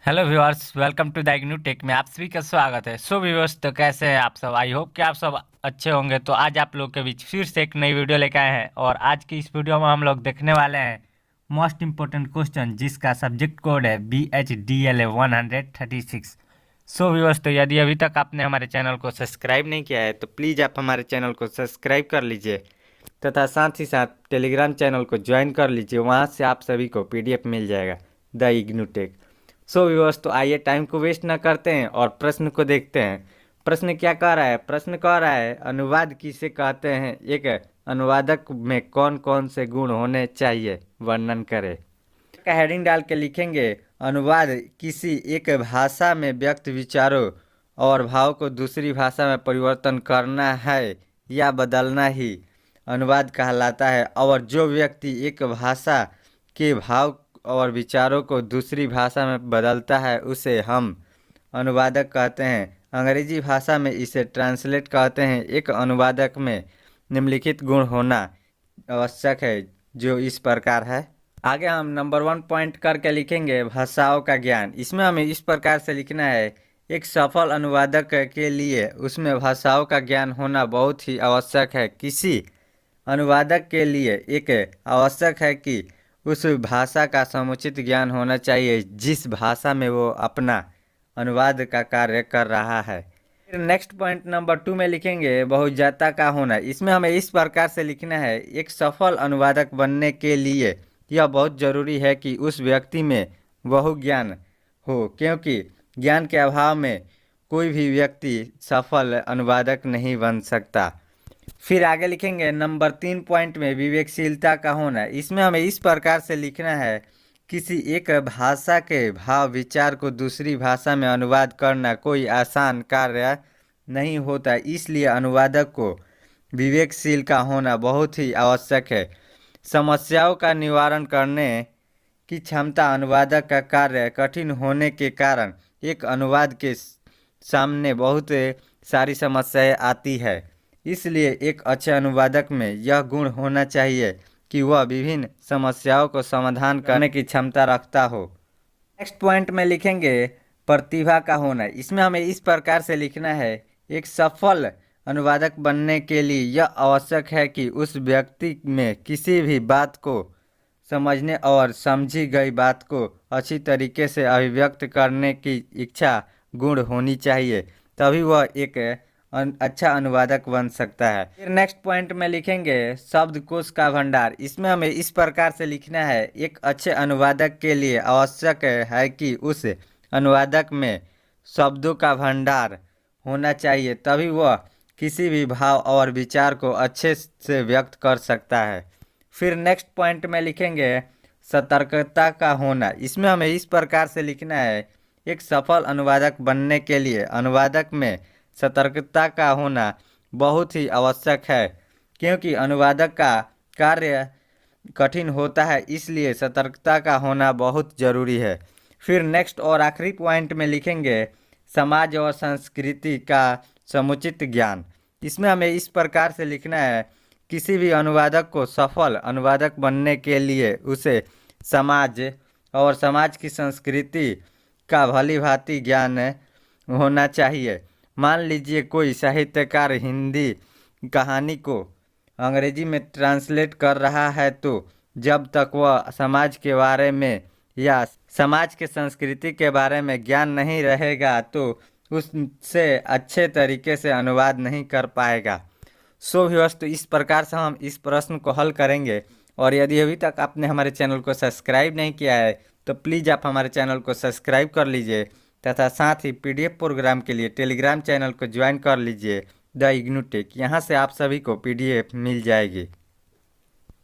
Hello viewers, welcome to the IGNOU tech में आप सभी का स्वागत है। सो व्यूअर्स, तो कैसे हैं आप सब? आई होप कि आप सब अच्छे होंगे। तो आज आप लोग के बीच फिर से एक नई वीडियो लेकर आए हैं और आज की इस वीडियो में हम लोग देखने वाले हैं मोस्ट इम्पोर्टेंट क्वेश्चन, जिसका सब्जेक्ट कोड है BHDLA 136। सो व्यूअर्स, तो यदि अभी तक आपने हमारे चैनल को सब्सक्राइब नहीं किया है तो प्लीज़ आप हमारे चैनल को सब्सक्राइब कर लीजिए तथा साथ ही साथ टेलीग्राम चैनल को ज्वाइन कर लीजिए। वहाँ से आप सभी को PDF मिल जाएगा the IGNOU tech. So viewers, तो आइए टाइम को वेस्ट न करते हैं और प्रश्न को देखते हैं। प्रश्न क्या कह रहा है? प्रश्न कह रहा है अनुवाद किसे कहते हैं, एक अनुवादक में कौन कौन से गुण होने चाहिए, वर्णन करें। का हेडिंग डाल के लिखेंगे अनुवाद किसी एक भाषा में व्यक्त विचारों और भाव को दूसरी भाषा में परिवर्तन करना है या बदलना ही अनुवाद कहलाता है। और जो व्यक्ति एक भाषा के भाव और विचारों को दूसरी भाषा में बदलता है उसे हम अनुवादक कहते हैं। अंग्रेजी भाषा में इसे ट्रांसलेट कहते हैं। एक अनुवादक में निम्नलिखित गुण होना आवश्यक है, जो इस प्रकार है। आगे हम नंबर 1 पॉइंट करके लिखेंगे भाषाओं का ज्ञान। इसमें हमें इस प्रकार से लिखना है, एक सफल अनुवादक के लिए उसमें भाषाओं का ज्ञान होना बहुत ही आवश्यक है। किसी अनुवादक के लिए एक आवश्यक है कि उस भाषा का समुचित ज्ञान होना चाहिए जिस भाषा में वो अपना अनुवाद का कार्य कर रहा है। फिर नेक्स्ट पॉइंट नंबर 2 में लिखेंगे बहुजाता का होना। इसमें हमें इस प्रकार से लिखना है, एक सफल अनुवादक बनने के लिए यह बहुत ज़रूरी है कि उस व्यक्ति में बहुज्ञान हो, क्योंकि ज्ञान के अभाव में कोई भी व्यक्ति सफल अनुवादक नहीं बन सकता। फिर आगे लिखेंगे नंबर 3 पॉइंट में विवेकशीलता का होना। इसमें हमें इस प्रकार से लिखना है, किसी एक भाषा के भाव विचार को दूसरी भाषा में अनुवाद करना कोई आसान कार्य नहीं होता, इसलिए अनुवादक को विवेकशील का होना बहुत ही आवश्यक है। समस्याओं का निवारण करने की क्षमता अनुवादक का कार्य कठिन होने के कारण एक अनुवाद के सामने बहुत सारी समस्याएं आती है, इसलिए एक अच्छे अनुवादक में यह गुण होना चाहिए कि वह विभिन्न समस्याओं को समाधान करने की क्षमता रखता हो। नेक्स्ट पॉइंट में लिखेंगे प्रतिभा का होना। इसमें हमें इस प्रकार से लिखना है, एक सफल अनुवादक बनने के लिए यह आवश्यक है कि उस व्यक्ति में किसी भी बात को समझने और समझी गई बात को अच्छी तरीके से अभिव्यक्त करने की इच्छा गुण होनी चाहिए, तभी वह एक अच्छा अनुवादक बन सकता है। फिर नेक्स्ट पॉइंट में लिखेंगे शब्दकोश का भंडार। इसमें हमें इस प्रकार से लिखना है, एक अच्छे अनुवादक के लिए आवश्यक है कि उस अनुवादक में शब्दों का भंडार होना चाहिए, तभी वह किसी भी भाव और विचार को अच्छे से व्यक्त कर सकता है। फिर नेक्स्ट पॉइंट में लिखेंगे सतर्कता का होना। इसमें हमें इस प्रकार से लिखना है, एक सफल अनुवादक बनने के लिए अनुवादक में सतर्कता का होना बहुत ही आवश्यक है, क्योंकि अनुवादक का कार्य कठिन होता है, इसलिए सतर्कता का होना बहुत ज़रूरी है। फिर नेक्स्ट और आखिरी पॉइंट में लिखेंगे समाज और संस्कृति का समुचित ज्ञान। इसमें हमें इस प्रकार से लिखना है, किसी भी अनुवादक को सफल अनुवादक बनने के लिए उसे समाज और समाज की संस्कृति का भली भांति ज्ञान होना चाहिए। मान लीजिए कोई साहित्यकार हिंदी कहानी को अंग्रेजी में ट्रांसलेट कर रहा है, तो जब तक वह समाज के बारे में या समाज के संस्कृति के बारे में ज्ञान नहीं रहेगा तो उससे अच्छे तरीके से अनुवाद नहीं कर पाएगा। सो व्यूअर्स, तो इस प्रकार से हम इस प्रश्न को हल करेंगे। और यदि अभी तक आपने हमारे चैनल को सब्सक्राइब नहीं किया है तो प्लीज़ आप हमारे चैनल को सब्सक्राइब कर लीजिए तथा साथ ही PDF प्रोग्राम के लिए टेलीग्राम चैनल को ज्वाइन कर लीजिए द इग्नू टेक। यहाँ से आप सभी को PDF मिल जाएगी।